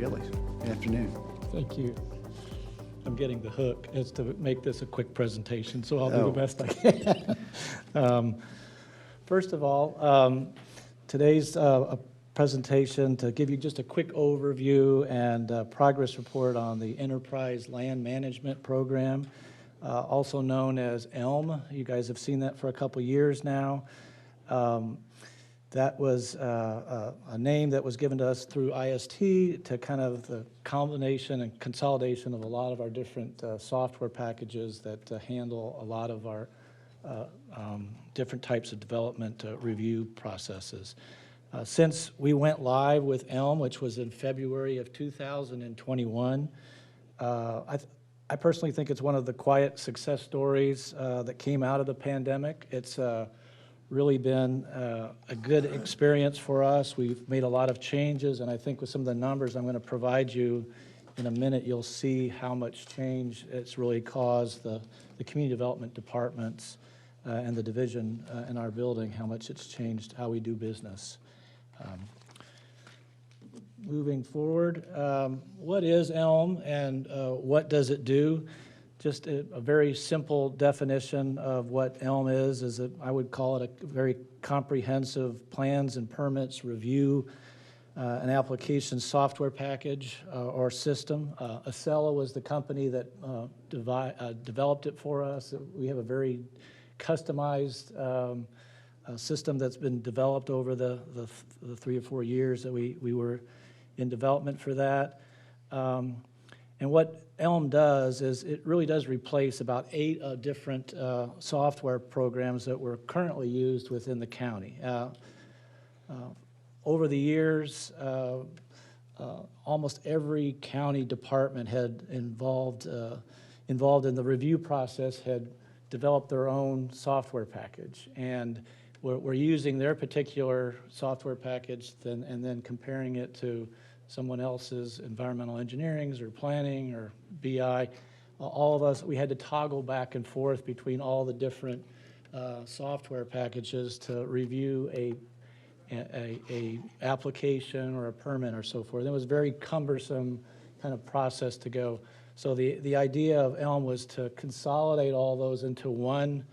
Gillies. Good afternoon. Thank you. I'm getting the hook as to make this a quick presentation, so I'll do the best I can. First of all, today's a presentation to give you just a quick overview and progress report on the Enterprise Land Management Program, also known as ELM. You guys have seen that for a couple years now. That was a name that was given to us through IST to kind of the combination and consolidation of a lot of our different software packages that handle a lot of our different types of development review processes. Since we went live with ELM, which was in February of 2021, I personally think it's one of the quiet success stories that came out of the pandemic. It's really been a good experience for us. We've made a lot of changes, and I think with some of the numbers I'm going to provide you in a minute, you'll see how much change it's really caused the community development departments and the division in our building, how much it's changed how we do business. Moving forward, what is ELM and what does it do? Just a very simple definition of what ELM is that I would call it a very comprehensive plans and permits review, an application software package or system. Acela was the company that developed it for us. We have a very customized system that's been developed over the 3 or 4 years that we were in development for that. And what ELM does is it really does replace about 8 different software programs that were currently used within the county. Over the years, almost every county department had involved in the review process had developed their own software package. And we're using their particular software package and then comparing it to someone else's environmental engineering or planning or BI. All of us, we had to toggle back and forth between all the different software packages to review a application or a permit or so forth. It was a very cumbersome kind of process to go. So the idea of ELM was to consolidate all those into one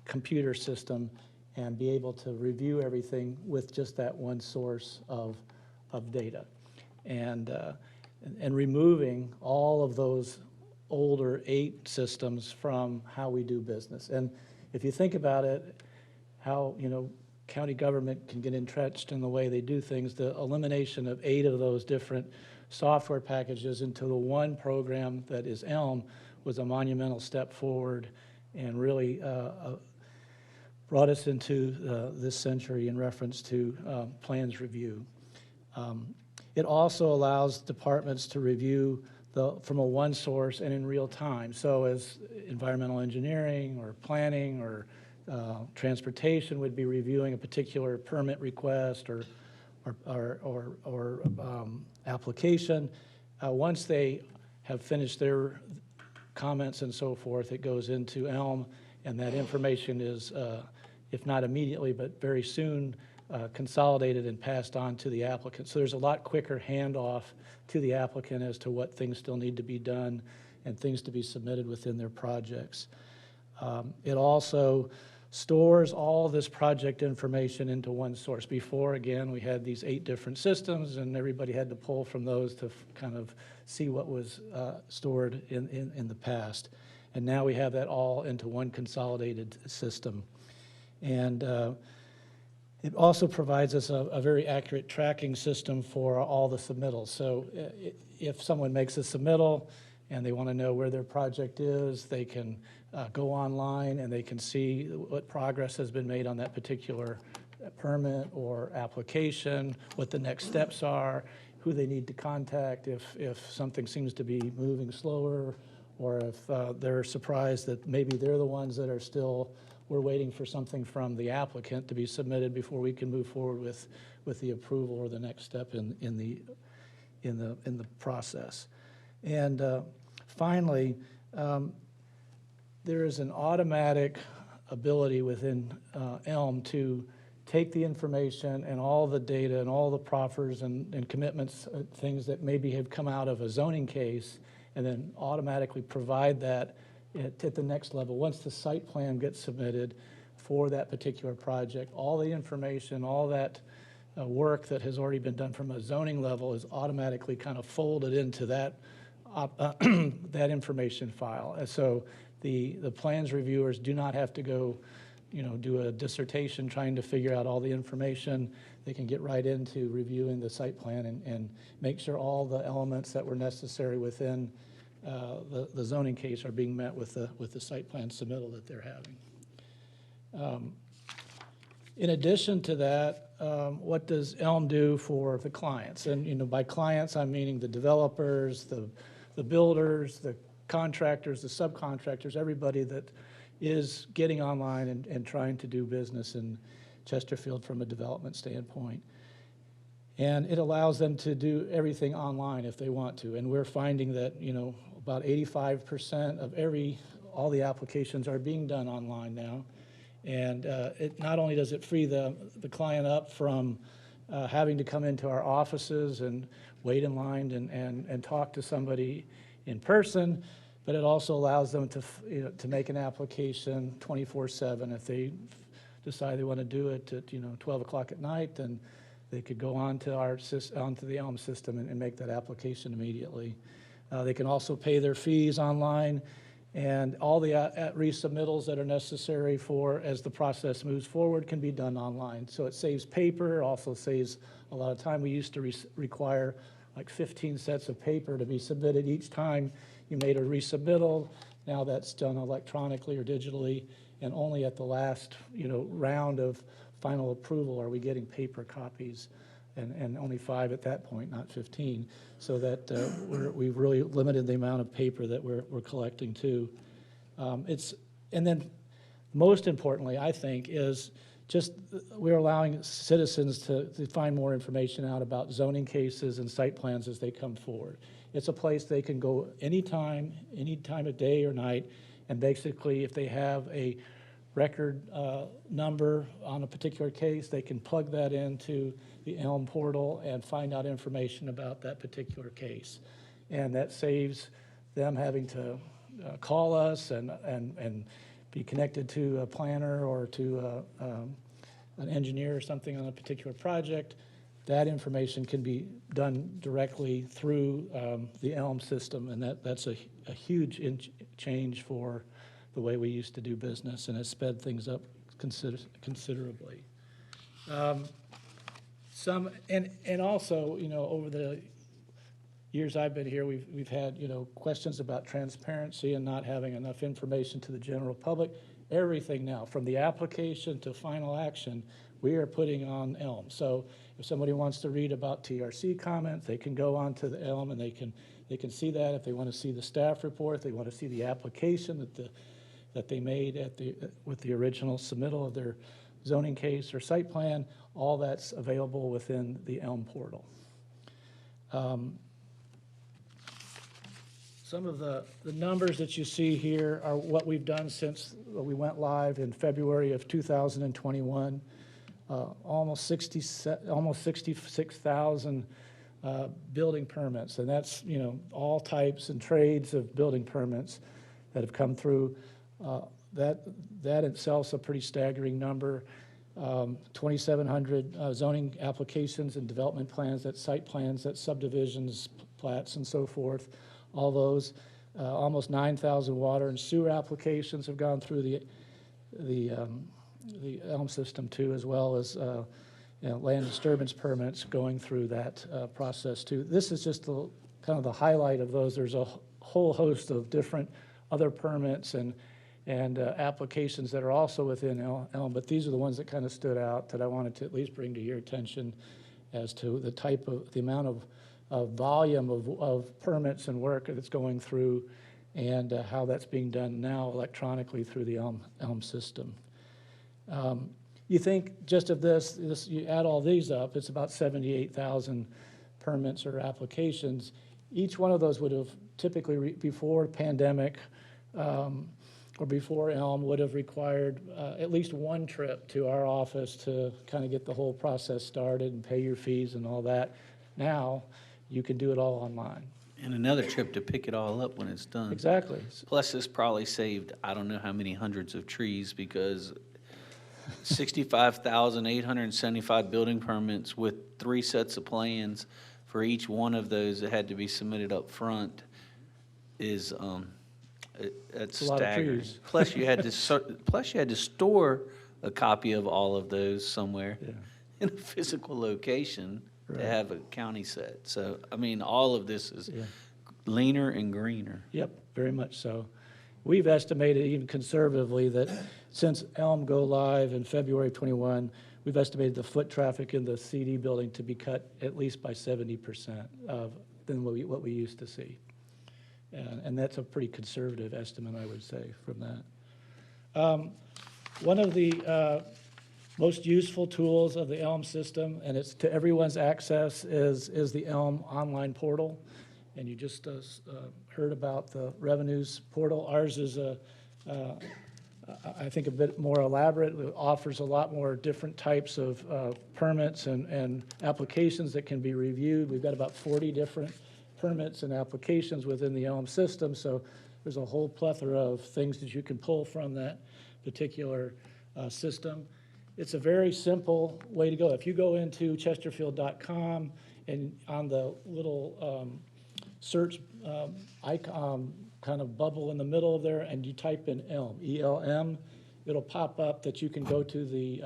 computer system and be able to review everything with just that one source of data, and removing all of those older 8 systems from how we do business. And if you think about it, how county government can get entrenched in the way they do things, the elimination of 8 of those different software packages into the one program that is ELM was a monumental step forward and really brought us into this century in reference to plans review. It also allows departments to review from a one source and in real time. So as environmental engineering or planning or transportation would be reviewing a particular permit request or application, once they have finished their comments and so forth, it goes into ELM, and that information is, if not immediately, but very soon, consolidated and passed on to the applicant. So there's a lot quicker handoff to the applicant as to what things still need to be done and things to be submitted within their projects. It also stores all this project information into one source. Before, again, we had these 8 different systems and everybody had to pull from those to kind of see what was stored in the past. And now we have that all into one consolidated system. And it also provides us a very accurate tracking system for all the submittals. So if someone makes a submittal and they want to know where their project is, they can go online and they can see what progress has been made on that particular permit or application, what the next steps are, who they need to contact if something seems to be moving slower, or if they're surprised that maybe they're the ones that are still, we're waiting for something from the applicant to be submitted before we can move forward with the approval or the next step in the process. And finally, there is an automatic ability within ELM to take the information and all the data and all the proffers and commitments, things that maybe have come out of a zoning case, and then automatically provide that at the next level. Once the site plan gets submitted for that particular project, all the information, all that work that has already been done from a zoning level is automatically kind of folded into that that information file. And so the plans reviewers do not have to go, do a dissertation trying to figure out all the information. They can get right into reviewing the site plan and make sure all the elements that were necessary within the zoning case are being met with the site plan submittal that they're having. In addition to that, what does ELM do for the clients? And by clients, I'm meaning the developers, the builders, the contractors, the subcontractors, everybody that is getting online and trying to do business in Chesterfield from a development standpoint. And it allows them to do everything online if they want to. And we're finding that, about 85% of all the applications are being done online now. And it not only does it free the client up from having to come into our offices and wait in line and talk to somebody in person, but it also allows them to make an application 24/7. If they decide they want to do it at 12 o'clock at night, then they could go onto the ELM system and make that application immediately. They can also pay their fees online, and all the resubmittals that are necessary as the process moves forward can be done online. So it saves paper, also saves a lot of time. We used to require like 15 sets of paper to be submitted each time you made a resubmittal. Now that's done electronically or digitally, and only at the last round of final approval are we getting paper copies, and only 5 at that point, not 15, so that we've really limited the amount of paper that we're collecting too. And then most importantly, I think, is just we're allowing citizens to find more information out about zoning cases and site plans as they come forward. It's a place they can go any time of day or night, and basically if they have a record number on a particular case, they can plug that into the ELM portal and find out information about that particular case. And that saves them having to call us and be connected to a planner or to an engineer or something on a particular project. That information can be done directly through the ELM system, and that's a huge change for the way we used to do business, and has sped things up considerably. And also, over the years I've been here, we've had questions about transparency and not having enough information to the general public. Everything now, from the application to final action, we are putting on ELM. So if somebody wants to read about TRC comments, they can go onto the ELM and they can see that. If they want to see the staff report, they want to see the application that they made with the original submittal of their zoning case or site plan, all that's available within the ELM portal. Some of the numbers that you see here are what we've done since we went live in February of 2021. Almost 66,000 building permits, and that's all types and trades of building permits that have come through. That itself is a pretty staggering number. 2,700 zoning applications and development plans, that's site plans, that's subdivisions, plats, and so forth. All those, almost 9,000 water and sewer applications have gone through the ELM system too, as well as land disturbance permits going through that process too. This is just kind of the highlight of those. There's a whole host of different other permits and applications that are also within ELM, but these are the ones that kind of stood out that I wanted to at least bring to your attention as to the amount of volume of permits and work that's going through, and how that's being done now electronically through the ELM system. You think just of this, you add all these up, it's about 78,000 permits or applications. Each one of those would have typically, before pandemic, or before Elm would have required at least one trip to our office to kind of get the whole process started and pay your fees and all that. Now, you can do it all online. And another trip to pick it all up when it's done. Exactly. Plus, this probably saved, I don't know how many hundreds of trees, because 65,875 building permits with 3 sets of plans for each one of those that had to be submitted up front is, that's a lot of staggering. trees. Plus, you had to, plus you had to store a copy of all of those somewhere Yeah. in a physical location Right. to have a county set. So, I mean, all of this is Yeah. leaner and greener. Yep, very much so. We've estimated even conservatively that since Elm go live in February 21, we've estimated the foot traffic in the CD building to be cut at least by 70% than what we used to see. And that's a pretty conservative estimate, I would say, from that. One of the most useful tools of the Elm system, and it's to everyone's access, is the Elm online portal. And you just heard about the revenues portal. Ours is, I think, a bit more elaborate. It offers a lot more different types of permits and applications that can be reviewed. We've got about 40 different permits and applications within the Elm system, so there's a whole plethora of things that you can pull from that particular system. It's a very simple way to go. If you go into chesterfield.com and on the little search icon kind of bubble in the middle of there, and you type in Elm, E-L-M, it'll pop up that you can go to the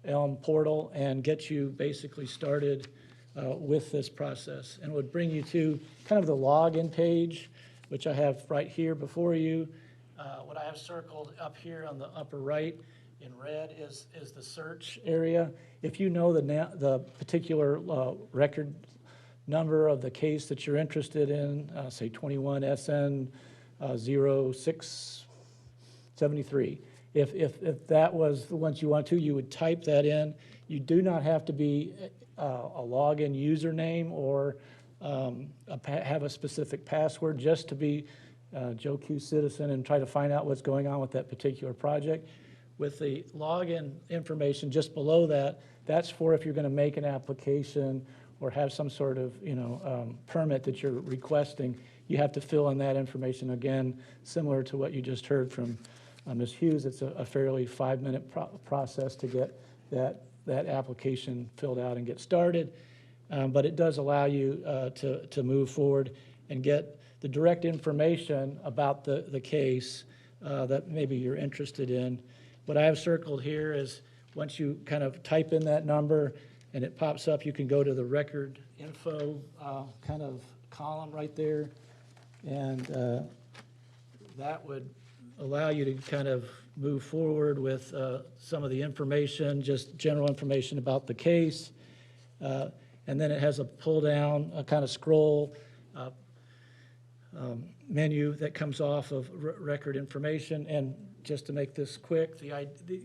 Elm portal and get you basically started with this process. And it would bring you to kind of the login page, which I have right here before you. What I have circled up here on the upper right in red is the search area. If you know the particular record number of the case that you're interested in, say 21 SN 0673. If that was the ones you want to, you would type that in. You do not have to be a login username or have a specific password just to be Joe Q citizen and try to find out what's going on with that particular project. With the login information just below that, that's for if you're going to make an application or have some sort of permit that you're requesting. You have to fill in that information again, similar to what you just heard from Ms. Hughes. It's a fairly 5-minute process to get that application filled out and get started. But it does allow you to move forward and get the direct information about the case that maybe you're interested in. What I have circled here is once you kind of type in that number and it pops up, you can go to the record info kind of column right there. And that would allow you to kind of move forward with some of the information, just general information about the case. And then it has a pull down, a kind of scroll menu that comes off of record information. And just to make this quick,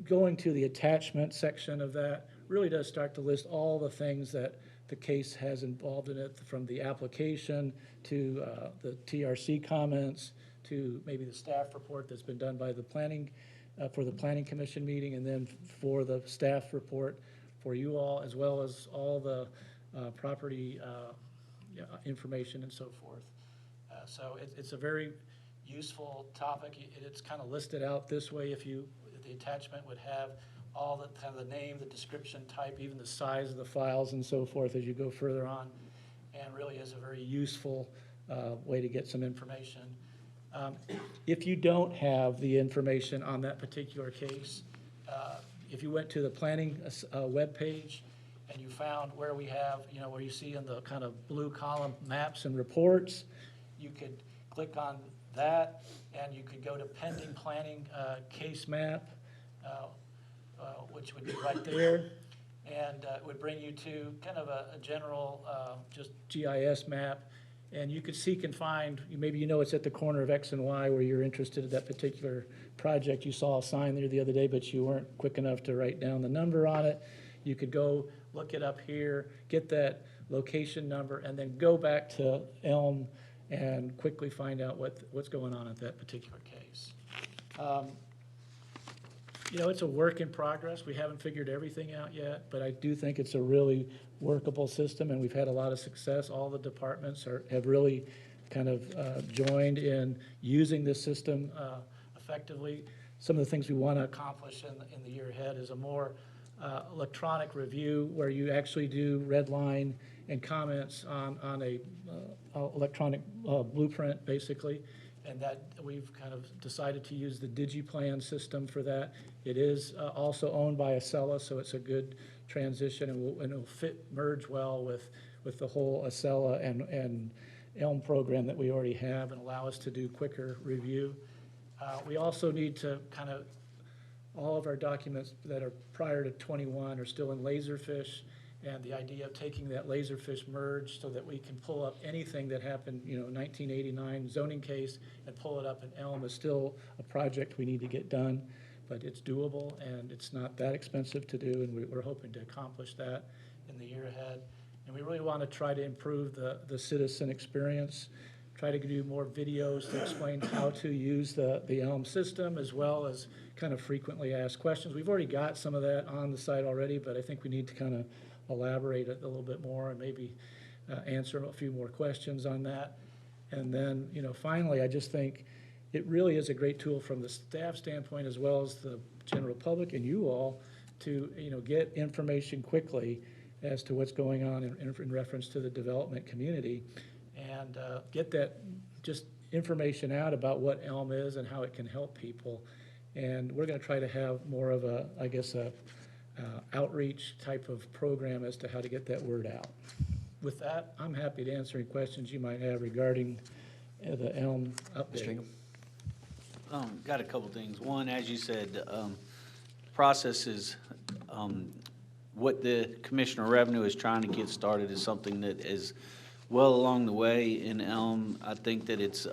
going to the attachment section of that really does start to list all the things that the case has involved in it, from the application to the TRC comments to maybe the staff report that's been done by the planning, for the Planning Commission meeting, and then for the staff report for you all, as well as all the property information and so forth. So it's a very useful topic. It's kind of listed out this way. If the attachment would have all the kind of the name, the description type, even the size of the files and so forth as you go further on, and really is a very useful way to get some information. If you don't have the information on that particular case, if you went to the planning webpage and you found where we have, where you see in the kind of blue column maps and reports, you could click on that and you could go to pending planning case map, which would be right there, and it would bring you to kind of a general just GIS map, and you could seek and find, maybe it's at the corner of X and Y where you're interested in that particular project. You saw a sign there the other day, but you weren't quick enough to write down the number on it. You could go look it up here, get that location number, and then go back to Elm and quickly find out what's going on at that particular case. You know, it's a work in progress. We haven't figured everything out yet, but I do think it's a really workable system, and we've had a lot of success. All the departments have really kind of joined in using this system effectively. Some of the things we want to accomplish in the year ahead is a more electronic review where you actually do red line and comments on a electronic blueprint, basically. And that we've kind of decided to use the DigiPlan system for that. It is also owned by Acela, so it's a good transition, and it'll merge well with the whole Acela and Elm program that we already have, and allow us to do quicker review. We also need to kind of, all of our documents that are prior to 21 are still in Laserfish, and the idea of taking that Laserfish merge so that we can pull up anything that happened, 1989 zoning case, and pull it up in Elm is still a project we need to get done, but it's doable, and it's not that expensive to do, and we're hoping to accomplish that in the year ahead. And we really want to try to improve the citizen experience, try to do more videos to explain how to use the Elm system, as well as kind of frequently asked questions. We've already got some of that on the site already, but I think we need to kind of elaborate it a little bit more and maybe answer a few more questions on that. And then, finally, I just think it really is a great tool from the staff standpoint, as well as the general public and you all, to, get information quickly as to what's going on in reference to the development community, and get that just information out about what Elm is and how it can help people. And we're going to try to have more of a, I guess, outreach type of program as to how to get that word out. With that, I'm happy to answer any questions you might have regarding the Elm update. Got a couple things. One, as you said, process is, what the Commissioner of Revenue is trying to get started is something that is well along the way in Elm. I think that it's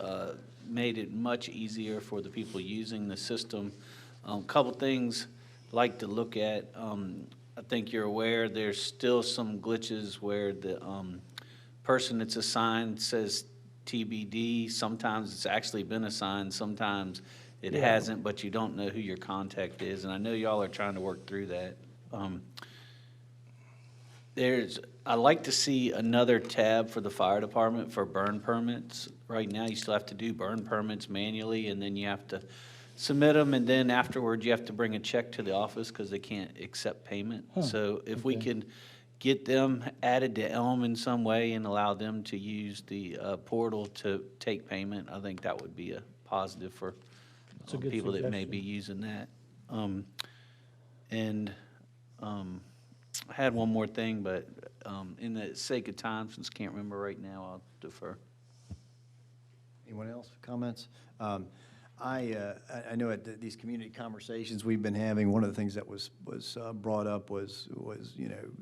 made it much easier for the people using the system. Couple things like to look at. I think you're aware there's still some glitches where the person that's assigned says TBD. Sometimes it's actually been assigned, sometimes it hasn't, but you don't know who your contact is, and I know y'all are trying to work through that. I like to see another tab for the fire department for burn permits. Right now, you still have to do burn permits manually, and then you have to submit them, and then afterwards, you have to bring a check to the office because they can't accept payment. So if we can get them added to Elm in some way and allow them to use the portal to take payment, I think that would be a positive for people that may be using that. I had one more thing, but in the sake of time, since I can't remember right now, I'll defer. Anyone else, comments? I know at these community conversations we've been having, one of the things that was brought up was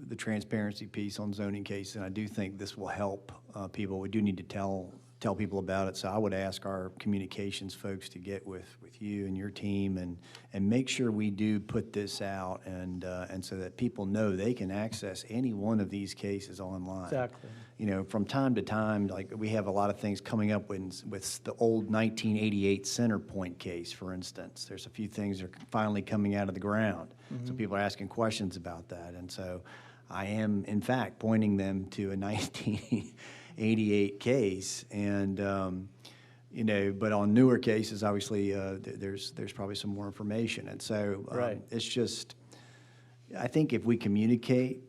the transparency piece on zoning cases, and I do think this will help people. We do need to tell people about it, so I would ask our communications folks to get with you and your team and make sure we do put this out, and so that people know they can access any one of these cases online. Exactly. From time to time, like we have a lot of things coming up with the old 1988 Centerpoint case, for instance. There's a few things that are finally coming out of the ground. So people are asking questions about that. And so I am, in fact, pointing them to a 1988 case. And, but on newer cases, obviously, there's probably some more information. And so it's just, I think if we communicate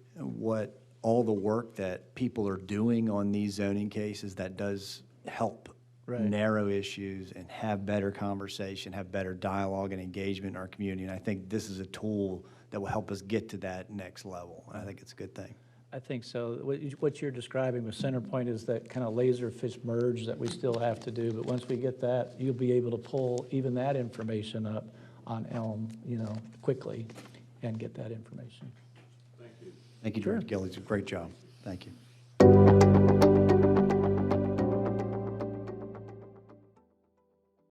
all the work that people are doing on these zoning cases, that does help narrow issues and have better conversation, have better dialogue and engagement in our community. And I think this is a tool that will help us get to that next level. And I think it's a good thing. I think so. What you're describing with Centerpoint is that kind of Laserfish merge that we still have to do. But once we get that, you'll be able to pull even that information up on Elm, quickly and get that information. Thank you, Director Gillies. Great job. Thank you.